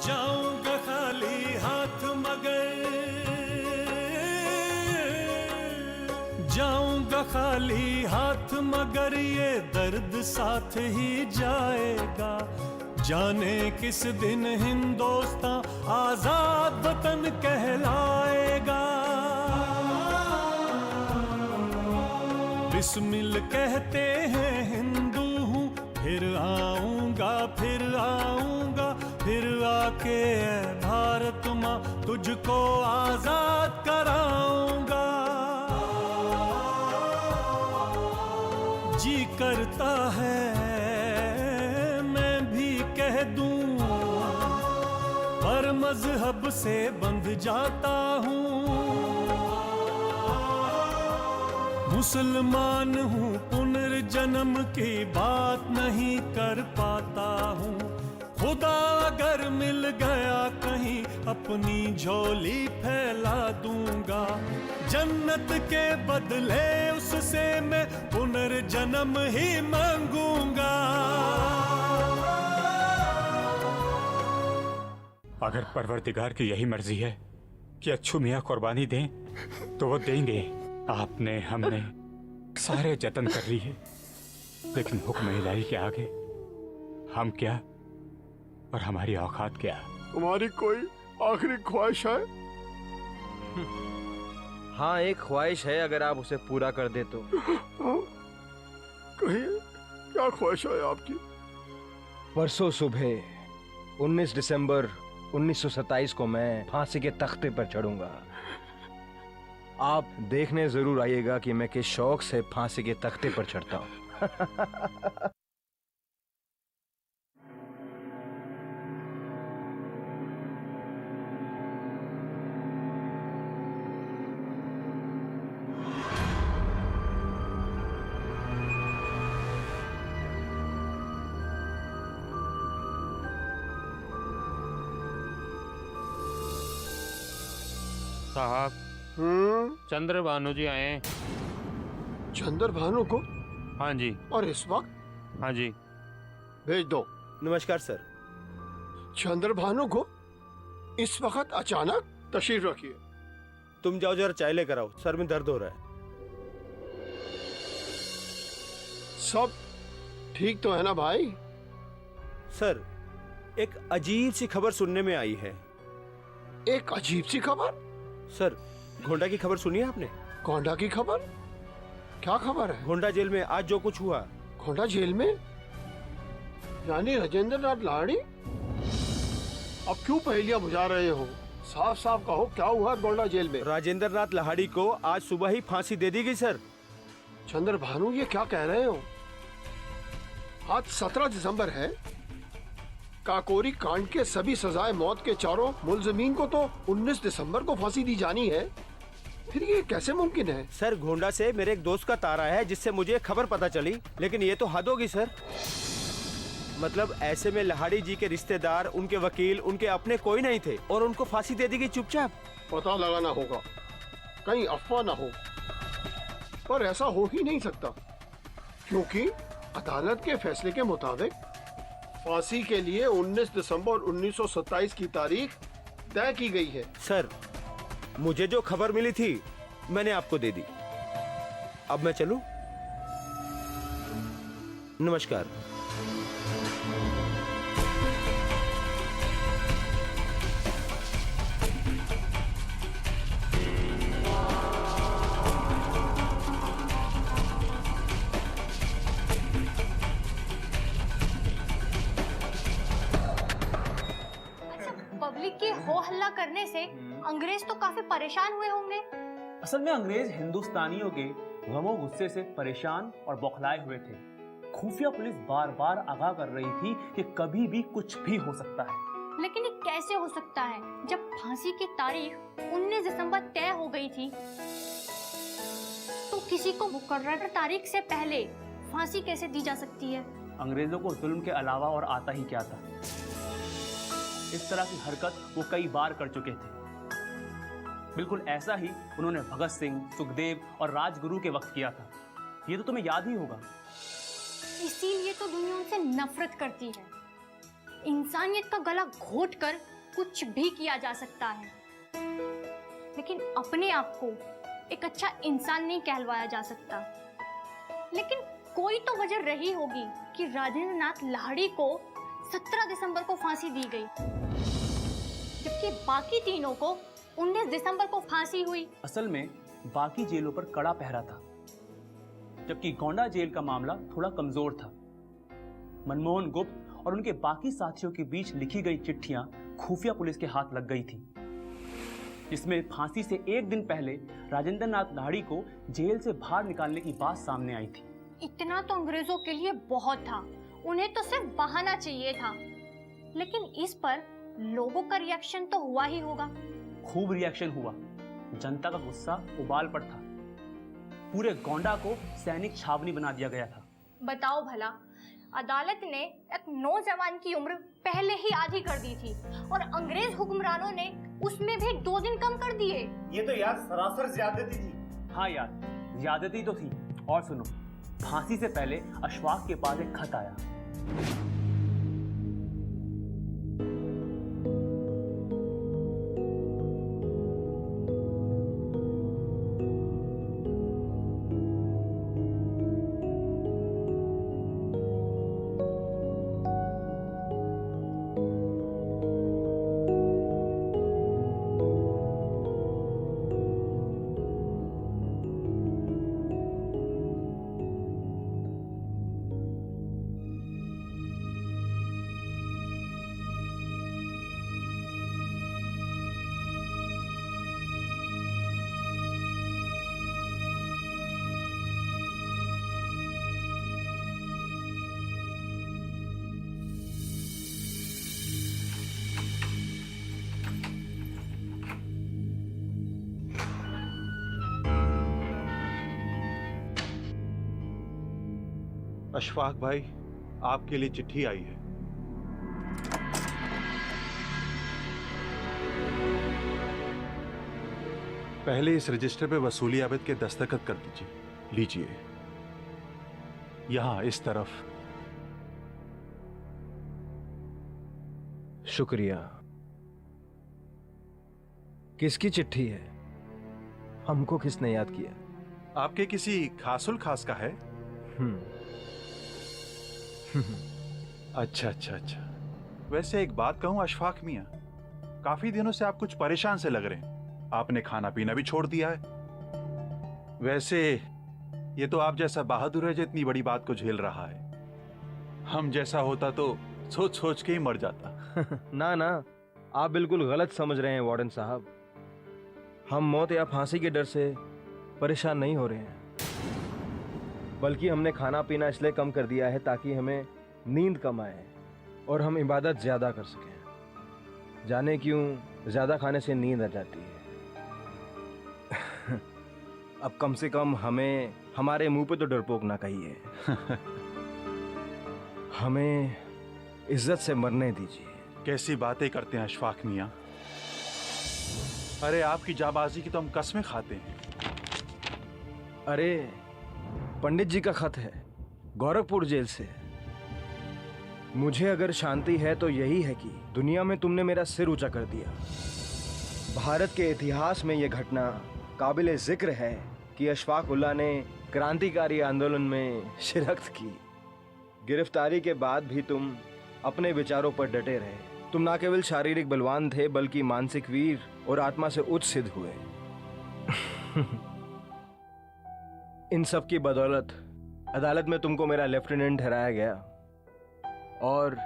जाऊंगा खाली हाथ मगर, जाऊंगा खाली हाथ मगर ये दर्द साथ ही जाएगा। जाने किस दिन हिंदुस्तां आजाद वतन कहलाएगा। बिस्मिल कहते हैं हिंदू हूँ, फिर आऊंगा फिर आऊंगा, फिर आके ऐ भारत माँ तुझको आजाद कराऊंगा। जी करता है मैं भी कह दूं, पर मजहब से बंध जाता हूँ। मुसलमान हूँ, पुनर्जन्म की बात नहीं कर पाता हूँ। खुदा अगर मिल गया कहीं अपनी झोली फैला दूंगा। जन्नत के बदले उससे मैं पुनर्जन्म ही मांगूंगा। अगर परवरदिगार की यही मर्जी है कि अच्छू मियाँ कुर्बानी दें तो वो देंगे। आपने हमने सारे जतन कर लिए, लेकिन हुक्म इलाही के आगे हम क्या और हमारी औकात क्या। तुम्हारी कोई आखिरी ख्वाहिश है? हाँ, एक ख्वाहिश है, अगर आप उसे पूरा कर दे तो। कहिए, क्या ख्वाहिश है आपकी? परसों सुबह 19 दिसंबर 1927 को मैं फांसी के तख्ते पर चढ़ूंगा। आप देखने जरूर आइएगा कि मैं किस शौक से फांसी के तख्ते पर चढ़ता हूं। साहब, चंद्र भानु जी आए हैं। चंद्र भानु को? हाँ जी। और इस वक्त? हाँ जी। भेज दो। नमस्कार सर। चंद्र भानु को इस वक्त अचानक तशरीफ रखिए। तुम जाओ जरा चाय लेकर आओ, सर में दर्द हो रहा है। सब ठीक तो है ना भाई? सर, एक अजीब सी खबर सुनने में आई है। एक अजीब सी खबर? सर, गोंडा की खबर सुनी है आपने? गोंडा की खबर? क्या खबर है? गोंडा जेल में आज जो कुछ हुआ। गोंडा जेल में? यानी राजेंद्र नाथ लाहिड़ी? अब क्यों पहेलियां बुझा रहे हो? साफ साफ कहो, क्या हुआ गोंडा जेल में? राजेंद्र नाथ लाहिड़ी को आज सुबह ही फांसी दे दी गई सर। चंद्र भानु, ये क्या कह रहे हो? आज 17 दिसंबर है। काकोरी कांड के सभी सजाए मौत के चारों मुलजमीन को तो 19 दिसंबर को फांसी दी जानी है। फिर ये कैसे मुमकिन है? सर, गोंडा से मेरे एक दोस्त का तारा है जिससे मुझे खबर पता चली, लेकिन ये तो हद होगी सर। मतलब ऐसे में लाहिड़ी जी के रिश्तेदार, उनके वकील, उनके अपने कोई नहीं थे और उनको फांसी दे दी गई चुपचाप। पता लगाना होगा, कहीं अफवाह ना हो। पर ऐसा हो ही नहीं सकता, क्योंकि अदालत के फैसले के मुताबिक फांसी के लिए 19 दिसंबर 1927 की तारीख तय की गई है। सर, मुझे जो खबर मिली थी मैंने आपको दे दी। अब मैं चलूं? नमस्कार। पब्लिक के हो हल्ला करने से अंग्रेज तो काफी परेशान हुए होंगे। असल में अंग्रेज हिंदुस्तानियों के गमो गुस्से से परेशान और बौखलाए हुए थे। खुफिया पुलिस बार बार आगाह कर रही थी कि कभी भी कुछ भी हो सकता है। लेकिन ये कैसे हो सकता है जब फांसी की तारीख 19 दिसंबर तय हो गई थी? तो किसी को मुकर्रर तारीख से पहले फांसी कैसे दी जा सकती है? अंग्रेजों को जुल्म के अलावा और आता ही क्या था। इस तरह की हरकत वो कई बार कर चुके थे। बिल्कुल ऐसा ही उन्होंने भगत सिंह, सुखदेव और राजगुरु के वक्त किया था। ये तो तुम्हें याद ही होगा। इसीलिए तो दुनिया उनसे नफरत करती है। इंसानियत का गला घोट कर कुछ भी किया जा सकता है, लेकिन अपने आप को एक अच्छा इंसान नहीं कहलवाया जा सकता। लेकिन कोई तो वजह रही होगी कि राजेंद्र नाथ लाहिड़ी को 17 दिसंबर को फांसी दी गई, जबकि बाकी तीनों को 19 दिसंबर को फांसी हुई। असल में बाकी जेलों पर कड़ा पहरा था, जबकि गोंडा जेल का मामला थोड़ा कमजोर था। मनमोहन गुप्त और उनके बाकी साथियों के बीच लिखी गई चिट्ठियां खुफिया पुलिस के हाथ लग गई थी, जिसमें फांसी से एक दिन पहले राजेंद्र नाथ लाहिड़ी को जेल से बाहर निकालने की बात सामने आई थी। इतना तो अंग्रेजों के लिए बहुत था, उन्हें तो सिर्फ बहाना चाहिए था। लेकिन इस पर लोगों का रिएक्शन तो हुआ ही होगा। खूब रिएक्शन हुआ। जनता का गुस्सा उबाल पर था। पूरे गोंडा को सैनिक छावनी बना दिया गया था। बताओ भला, अदालत ने एक नौजवान की उम्र पहले ही आधी कर दी थी और अंग्रेज हुक्मरानों ने उसमें भी 2 दिन कम कर दिए। ये तो यार सरासर ज्यादती थी। हाँ यार, ज्यादती तो थी। और सुनो, फांसी से पहले अशफाक के पास एक खत आया। अशफाक भाई, आपके लिए चिट्ठी आई है। पहले इस रजिस्टर पे वसूली आबिद के दस्तखत कर दीजिए। लीजिए, यहां इस तरफ। शुक्रिया। किसकी चिट्ठी है? हमको किसने याद किया? आपके किसी खासुल खास का है? अच्छा अच्छा अच्छा। वैसे एक बात कहूं अशफाक मियां, काफी दिनों से आप कुछ परेशान से लग रहे हैं। आपने खाना पीना भी छोड़ दिया है। वैसे ये तो आप जैसा बहादुर है जो इतनी बड़ी बात को झेल रहा है। हम जैसा होता तो सोच सोच के ही मर जाता। ना ना, आप बिल्कुल गलत समझ रहे हैं वार्डन साहब। हम मौत या फांसी के डर से परेशान नहीं हो रहे हैं, बल्कि हमने खाना पीना इसलिए कम कर दिया है ताकि हमें नींद कम आए और हम इबादत ज्यादा कर सकें। जाने क्यों ज्यादा खाने से नींद आ जाती है। अब कम से कम हमें हमारे मुंह पे तो डरपोक ना कहिए। हमें इज्जत से मरने दीजिए। कैसी बातें करते हैं अशफाक मियां। अरे आपकी जाबाजी की तो हम कस्में खाते हैं। अरे पंडित जी का खत है, गोरखपुर जेल से। मुझे अगर शांति है तो यही है कि दुनिया में तुमने मेरा सिर ऊंचा कर दिया। भारत के इतिहास में यह घटना काबिल जिक्र है कि अशफाक उल्लाह ने क्रांतिकारी आंदोलन में शिरकत की। गिरफ्तारी के बाद भी तुम अपने विचारों पर डटे रहे। तुम न केवल शारीरिक बलवान थे बल्कि मानसिक वीर और आत्मा से उच्च सिद्ध हुए। इन सब की बदौलत अदालत में तुमको मेरा लेफ्टिनेंट ठहराया गया और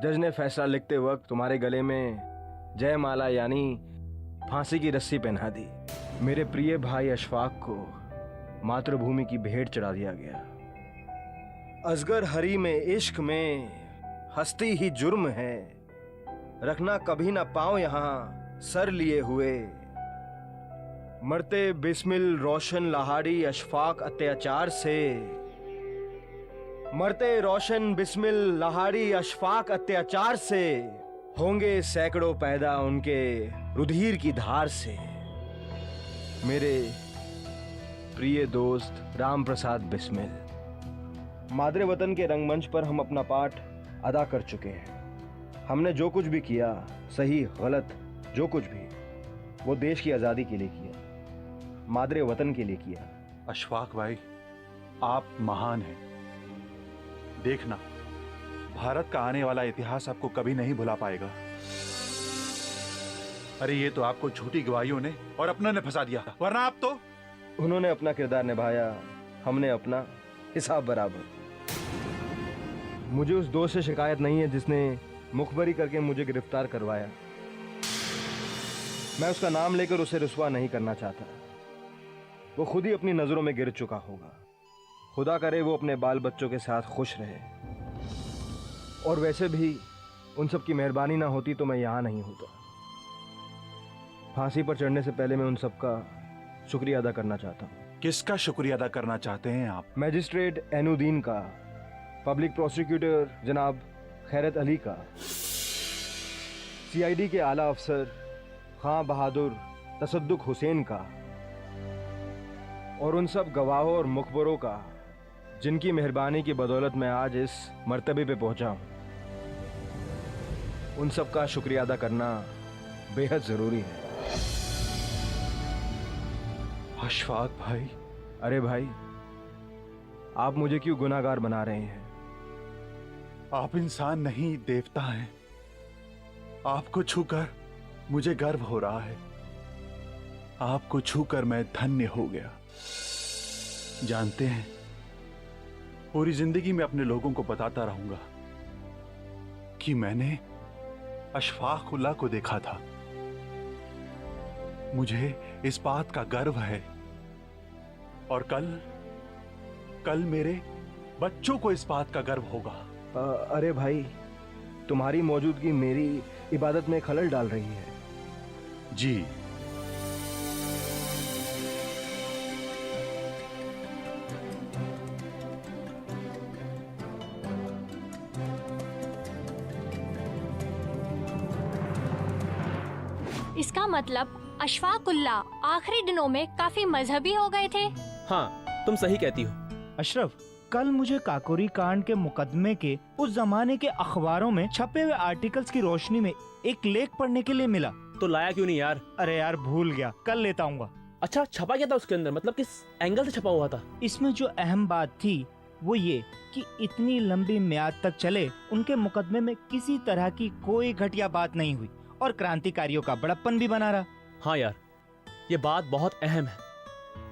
जज ने फैसला लिखते वक्त तुम्हारे गले में जयमाला यानी फांसी की रस्सी पहना दी। मेरे प्रिय भाई अशफाक को मातृभूमि की भेंट चढ़ा दिया गया। असगर हरी में इश्क में हस्ती ही जुर्म है, रखना कभी ना पाओ यहां सर लिए हुए। मरते बिस्मिल रोशन लाहिड़ी अशफाक अत्याचार से। मरते रोशन बिस्मिल लाहिड़ी अशफाक अत्याचार से। होंगे सैकड़ों पैदा उनके रुधिर की धार से। मेरे प्रिय दोस्त राम प्रसाद बिस्मिल, मादरे वतन के रंगमंच पर हम अपना पाठ अदा कर चुके हैं। हमने जो कुछ भी किया सही गलत जो कुछ भी, वो देश की आज़ादी के लिए किया, मादरे वतन के लिए किया। अशफाक भाई, आप महान हैं। देखना, भारत का आने वाला इतिहास आपको कभी नहीं भुला पाएगा। अरे ये तो आपको झूठी गवाहियों ने और अपनों ने फंसा दिया, वरना आप तो। उन्होंने अपना किरदार निभाया, हमने अपना, हिसाब बराबर। मुझे उस दोस्त से शिकायत नहीं है जिसने मुखबरी करके मुझे गिरफ्तार करवाया। मैं उसका नाम लेकर उसे रुस्वा नहीं करना चाहता। वो खुद ही अपनी नजरों में गिर चुका होगा। खुदा करे वो अपने बाल बच्चों के साथ खुश रहे। और वैसे भी उन सब की मेहरबानी ना होती तो मैं यहाँ नहीं होता। फांसी पर चढ़ने से पहले मैं उन सब का शुक्रिया अदा करना चाहता हूँ। किसका शुक्रिया अदा करना चाहते हैं आप? मैजिस्ट्रेट एनुद्दीन का, पब्लिक प्रोसिक्यूटर जनाब खैरत अली का, सीआईडी के आला अफसर खां बहादुर तसद्दुक हुसैन का, और उन सब गवाहों और मुखबरों का जिनकी मेहरबानी की बदौलत मैं आज इस मर्तबे पे पहुंचा हूं। उन सब का शुक्रिया अदा करना बेहद जरूरी है। अशफाक भाई। अरे भाई, आप मुझे क्यों गुनाहगार बना रहे हैं? आप इंसान नहीं, देवता हैं। आपको छूकर मुझे गर्व हो रहा है। आपको छूकर मैं धन्य हो गया। जानते हैं, पूरी जिंदगी में अपने लोगों को बताता रहूंगा कि मैंने अशफाक उल्लाह को देखा था। मुझे इस बात का गर्व है, और कल मेरे बच्चों को इस बात का गर्व होगा। अरे भाई, तुम्हारी मौजूदगी मेरी इबादत में खलल डाल रही है। जी। इसका मतलब अशफाक उल्लाह आखिरी दिनों में काफी मजहबी हो गए थे। हाँ, तुम सही कहती हो। अशरफ, कल मुझे काकोरी कांड के मुकदमे के उस जमाने के अखबारों में छपे हुए आर्टिकल्स की रोशनी में एक लेख पढ़ने के लिए मिला। तो लाया क्यों नहीं यार? अरे यार, भूल गया, कल लेता आऊंगा। अच्छा, छपा क्या था उसके अंदर? मतलब किस एंगल से छपा हुआ था? इसमें जो अहम बात थी वो ये कि इतनी लंबी म्याद तक चले उनके मुकदमे में किसी तरह की कोई घटिया बात नहीं हुई और क्रांतिकारियों का बड़प्पन भी बना रहा। हाँ यार, ये बात बहुत अहम है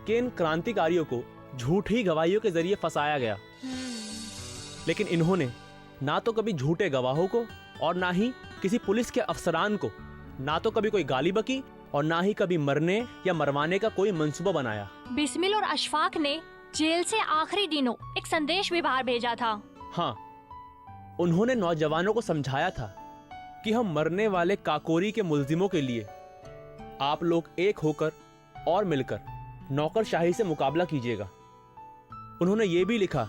कि इन क्रांतिकारियों को झूठी गवाहियों के जरिए फंसाया गया, लेकिन इन्होंने ना तो कभी झूठे गवाहों को और ना ही किसी पुलिस के अफसरान को, ना तो कभी कोई गाली बकी और ना ही कभी मरने या मरवाने का कोई मंसूबा बनाया। बिस्मिल और अशफाक ने जेल से आखिरी दिनों एक संदेश भी बाहर भेजा था। हाँ, उन्होंने नौजवानों को समझाया था कि हम मरने वाले काकोरी के मुल्जिमों के लिए आप लोग एक होकर और मिलकर नौकरशाही से मुकाबला कीजिएगा। उन्होंने ये भी लिखा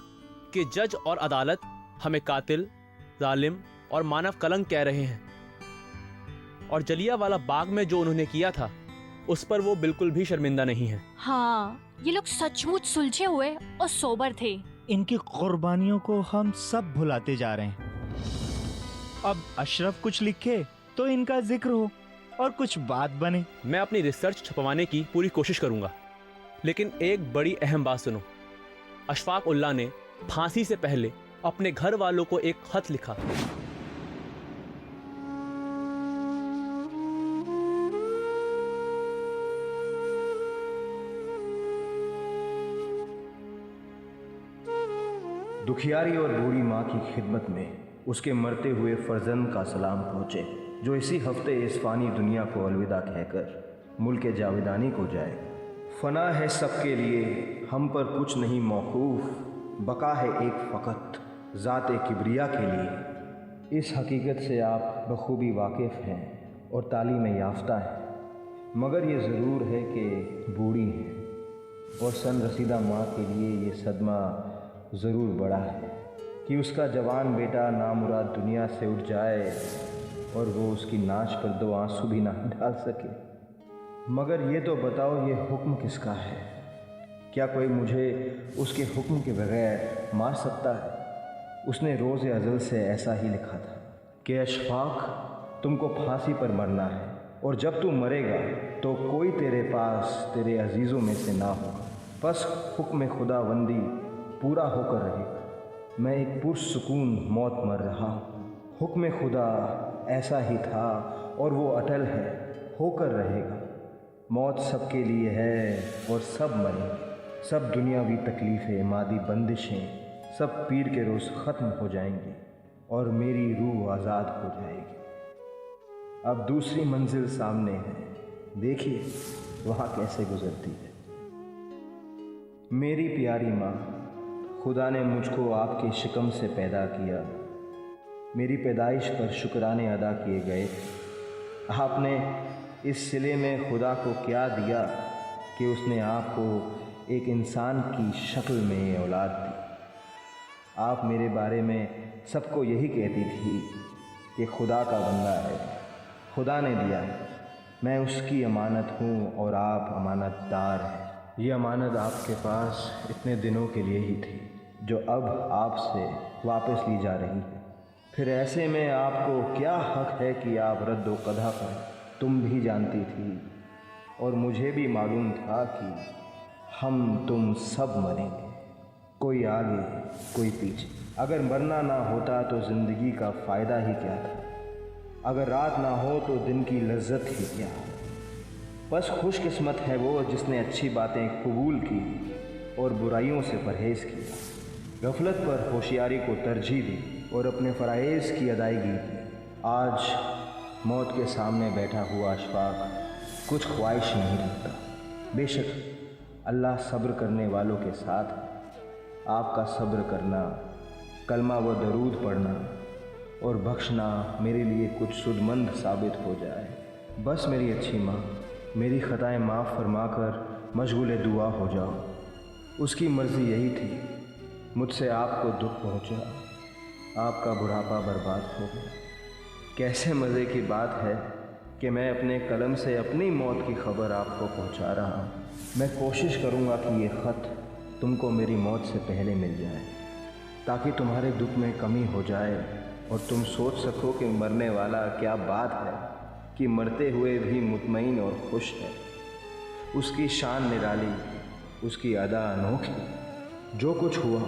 कि जज और अदालत हमें कातिल, जालिम और मानव कलंक कह रहे हैं, और जलियांवाला बाग में जो उन्होंने किया था उस पर वो बिल्कुल भी शर्मिंदा नहीं है। हाँ, ये लोग सचमुच सुलझे हुए और सोबर थे। इनकी कुर्बानियों को हम सब भुलाते जा रहे हैं। अब अशरफ कुछ लिखे तो इनका जिक्र हो और कुछ बात बने। मैं अपनी रिसर्च छपवाने की पूरी कोशिश करूंगा, लेकिन एक बड़ी अहम बात सुनो। अशफाक उल्लाह ने फांसी से पहले अपने घर वालों को एक खत लिखा। दुखियारी और बूढ़ी माँ की खिदमत में उसके मरते हुए फर्जंद का सलाम पहुँचे, जो इसी हफ्ते इस फानी दुनिया को अलविदा कहकर मुल्क जावेदानी को जाए। फना है सबके लिए, हम पर कुछ नहीं मौकूफ, बका है एक फ़कत ज़ात किबरिया के लिए। इस हकीकत से आप बखूबी वाकिफ़ हैं और तालीम याफ्ता हैं, मगर ये ज़रूर है कि बूढ़ी हैं और सन रसीदा माँ के लिए ये सदमा ज़रूर बड़ा है कि उसका जवान बेटा नामुराद दुनिया से उठ जाए और वो उसकी नाच पर दो आंसू भी ना डाल सके। मगर ये तो बताओ, ये हुक्म किसका है? क्या कोई मुझे उसके हुक्म के बगैर मार सकता है? उसने रोज़ अज़ल से ऐसा ही लिखा था कि अशफाक, तुमको फांसी पर मरना है, और जब तू मरेगा तो कोई तेरे पास तेरे अजीज़ों में से ना होगा। बस हुक्म खुदाबंदी पूरा होकर रहेगा। मैं एक पुरसुकून मौत मर रहा हूँ। हुक्म खुदा ऐसा ही था और वो अटल है, होकर रहेगा। मौत सबके लिए है और सब मरेंगे। सब दुनियावी तकलीफ़ें, मादी बंदिशें, सब पीर के रोज़ ख़त्म हो जाएंगी और मेरी रूह आज़ाद हो जाएगी। अब दूसरी मंजिल सामने है, देखिए वहाँ कैसे गुजरती है। मेरी प्यारी माँ, खुदा ने मुझको आपके शिकम से पैदा किया। मेरी पैदाइश पर शुक्राने अदा किए गए थे। आपने इस सिले में खुदा को क्या दिया कि उसने आपको एक इंसान की शक्ल में औलाद दी। आप मेरे बारे में सबको यही कहती थी कि खुदा का बंदा है, खुदा ने दिया है, मैं उसकी अमानत हूँ और आप अमानतदार हैं। ये अमानत आपके पास इतने दिनों के लिए ही थी जो अब आपसे वापस ली जा रही है। फिर ऐसे में आपको क्या हक है कि आप रद्दो कदा करें? तुम भी जानती थी और मुझे भी मालूम था कि हम तुम सब मरेंगे, कोई आगे कोई पीछे। अगर मरना ना होता तो ज़िंदगी का फ़ायदा ही क्या था? अगर रात ना हो तो दिन की लज्जत ही क्या? बस खुशकिस्मत है वो जिसने अच्छी बातें कबूल की और बुराइयों से परहेज़ किया, गफलत पर होशियारी को तरजीह दी और अपने फ़राइज़ की अदायगी की। आज मौत के सामने बैठा हुआ अशफाक कुछ ख्वाहिश नहीं रखता। बेशक अल्लाह सब्र करने वालों के साथ है। आपका सब्र करना, कलमा व दरूद पढ़ना और बख्शना मेरे लिए कुछ सुदमंद साबित हो जाए। बस मेरी अच्छी माँ, मेरी ख़ताएँ माफ़ फरमा कर मशगूल दुआ हो जाओ। उसकी मर्ज़ी यही थी, मुझसे आपको दुख पहुँचा, आपका बुढ़ापा बर्बाद हो गया। कैसे मज़े की बात है कि मैं अपने कलम से अपनी मौत की खबर आपको पहुँचा रहा हूँ। मैं कोशिश करूँगा कि ये ख़त तुमको मेरी मौत से पहले मिल जाए, ताकि तुम्हारे दुख में कमी हो जाए और तुम सोच सको कि मरने वाला क्या बात है कि मरते हुए भी मुतमईन और खुश है। उसकी शान निराली, उसकी अदा अनोखी। जो कुछ हुआ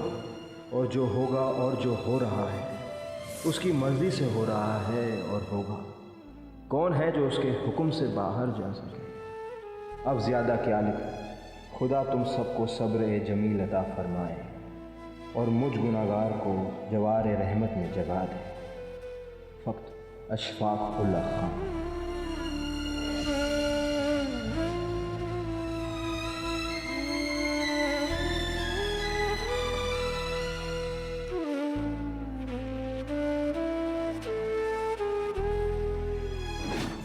और जो होगा और जो हो रहा है उसकी मर्ज़ी से हो रहा है और होगा। कौन है जो उसके हुक्म से बाहर जा सके? अब ज़्यादा क्या लिखा। खुदा तुम सबको सब्र जमील अता फरमाए और मुझ गुनाहगार को जवार रहमत में जगा दे। फ़क़्त अशफाक़ उल्लाह खान।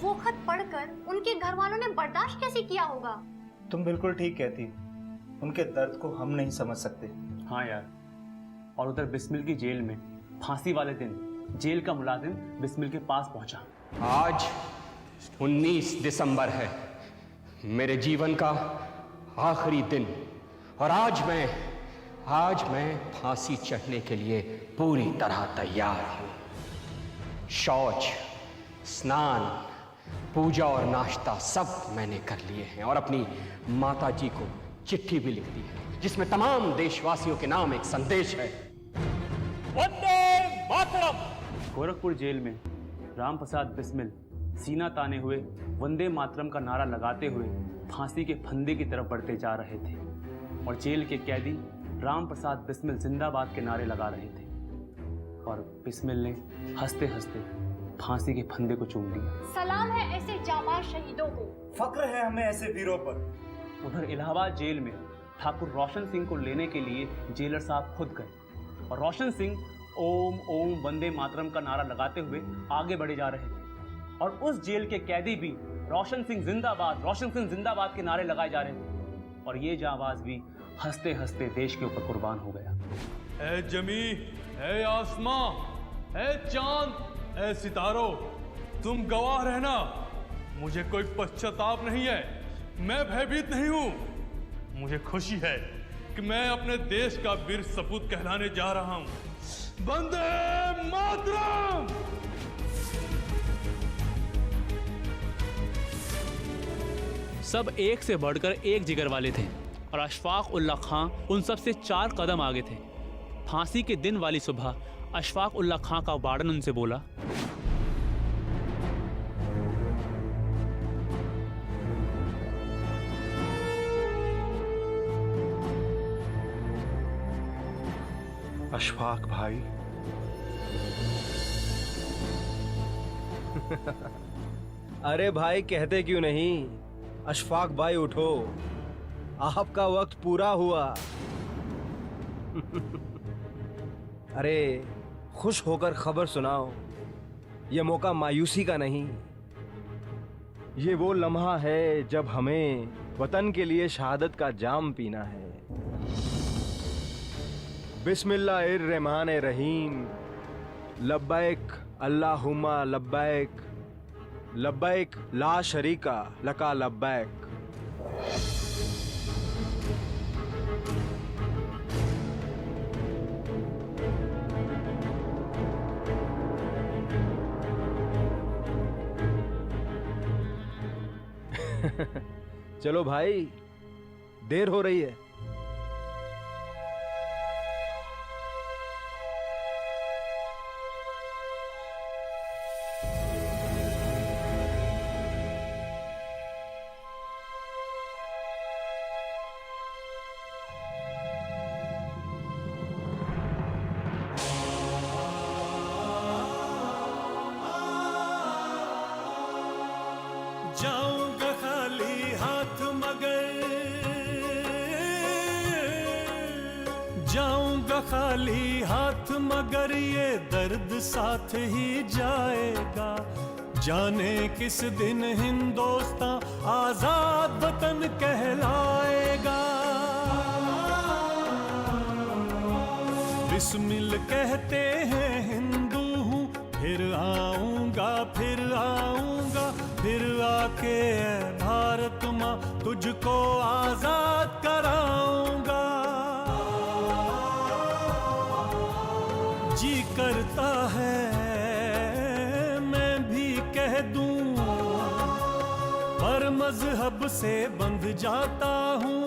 वो खत पढ़कर उनके घर वालों ने बर्दाश्त कैसे किया होगा? तुम बिल्कुल ठीक कहती, उनके दर्द को हम नहीं समझ सकते। हाँ यार, और उधर बिस्मिल की जेल में फांसी वाले दिन जेल का मुलाजिम बिस्मिल के पास पहुंचा। आज 19 दिसंबर है, मेरे जीवन का आखिरी दिन, और आज मैं फांसी चढ़ने के लिए पूरी तरह तैयार हूं। शौच, स्नान, पूजा और नाश्ता सब मैंने कर लिए हैं और अपनी माता जी को चिट्ठी भी लिख दी है, जिसमें तमाम देशवासियों के नाम एक संदेश है। वंदे मातरम। गोरखपुर जेल में राम प्रसाद बिस्मिल सीना ताने हुए वंदे मातरम का नारा लगाते हुए फांसी के फंदे की तरफ बढ़ते जा रहे थे, और जेल के कैदी राम प्रसाद बिस्मिल जिंदाबाद के नारे लगा रहे थे, और बिस्मिल ने हंसते हंसते फांसी के फंदे को चूम लिया। सलाम है ऐसे जाबाज शहीदों को, फक्र है हमें ऐसे वीरों पर। उधर इलाहाबाद जेल में ठाकुर रोशन सिंह को लेने के लिए जेलर साहब खुद गए, और रोशन सिंह ओम ओम वंदे मातरम का नारा लगाते हुए आगे बढ़े जा रहे थे, और उस जेल के कैदी भी रोशन सिंह जिंदाबाद के नारे लगाए जा रहे थे, और ये जाबाज भी हंसते हंसते देश के ऊपर कुर्बान हो गया। ऐ जमी, ऐ आसमां, ऐ चांद, ऐ सितारों, तुम गवाह रहना, मुझे कोई पश्चाताप नहीं है, मैं भयभीत नहीं हूं। मुझे खुशी है कि मैं अपने देश का वीर सपूत कहलाने जा रहा हूं। वंदे मातरम। सब एक से बढ़कर एक जिगर वाले थे और अशफाक उल्ला खां उन सब से 4 कदम आगे थे। फांसी के दिन वाली सुबह अशफाक उल्ला खां का वार्डन उनसे बोला, अशफाक भाई। अरे भाई कहते क्यों नहीं? अशफाक भाई उठो, आपका वक्त पूरा हुआ। अरे खुश होकर खबर सुनाओ, ये मौका मायूसी का नहीं, ये वो लम्हा है जब हमें वतन के लिए शहादत का जाम पीना है। बिस्मिल्लाहिर्रहमानिर्रहीम, लब्बैक अल्लाहुम्मा लब्बैक, लब्बैक ला शरीका लका लब्बैक। चलो भाई, देर हो रही है। जाऊंगा खाली हाथ मगर, जाऊंगा खाली हाथ मगर ये दर्द साथ ही जाएगा। जाने किस दिन हिंदुस्तां आजाद वतन कहलाएगा। बिस्मिल कहते हैं हिंदू हूँ, फिर आऊंगा फिर आऊंगा, फिर आके भारत माँ तुझको आजाद कराऊंगा। जी करता है मैं भी कह दूं, पर मजहब से बंध जाता हूँ।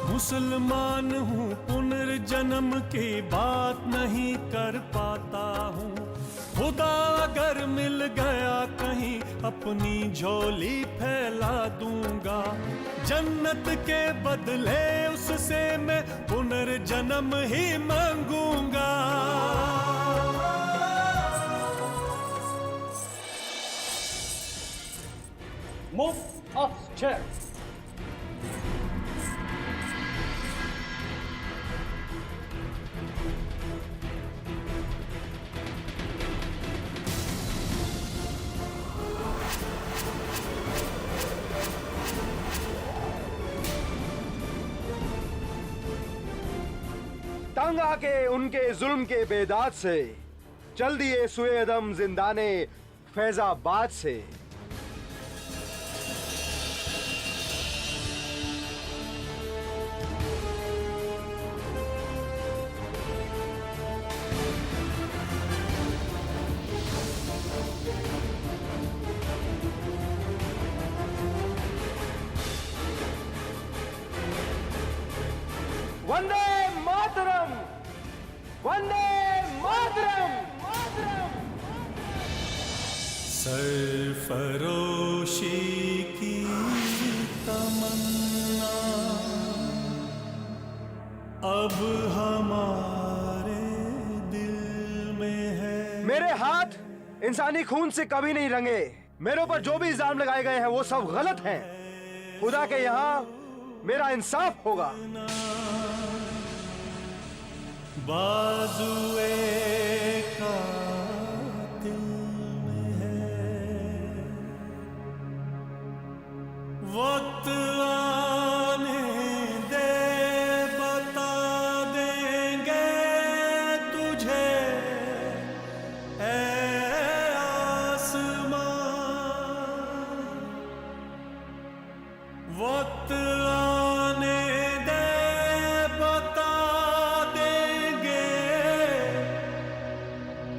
मुसलमान हूँ, पुनर्जन्म की बात नहीं कर पाता हूँ। खुदा अगर मिल गया कहीं, अपनी झोली फैला दूंगा। जन्नत के बदले उससे मैं पुनर्जन्म ही मांगूंगा। Move of chair. तंग आके उनके जुल्म के बेदाद से चल दिए सुएदम जिंदाने फैजाबाद से। वंदे मातरम, वंदे मातरम, मातरम। सरफरोशी की तमन्ना अब हमारे दिल में है। मेरे हाथ इंसानी खून से कभी नहीं रंगे। मेरे ऊपर जो भी इल्जाम लगाए गए हैं वो सब गलत हैं। खुदा के यहाँ मेरा इंसाफ होगा। बाजुए कातिल में है, वक्त आने दे बता देंगे तुझे ऐ आसमां। वक्त आने दे बता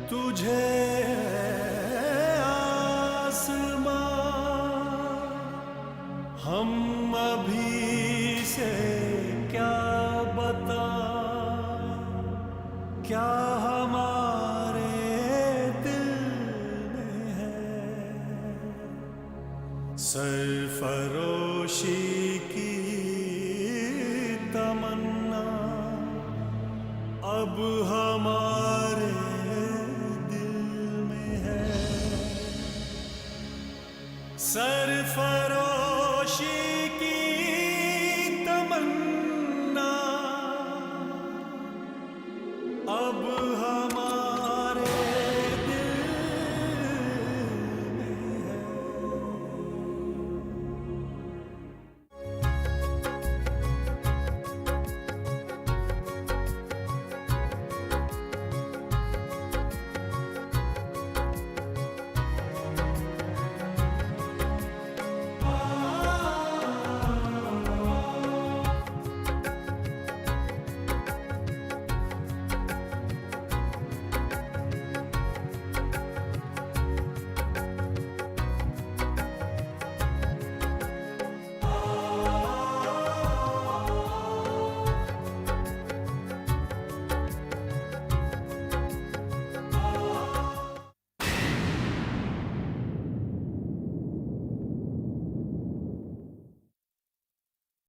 तुझे आसमां। क्या हमारे दिल में है। सरफरोशी की तमन्ना अब हमारे दिल में है। सरफरोशी की तमन्ना अब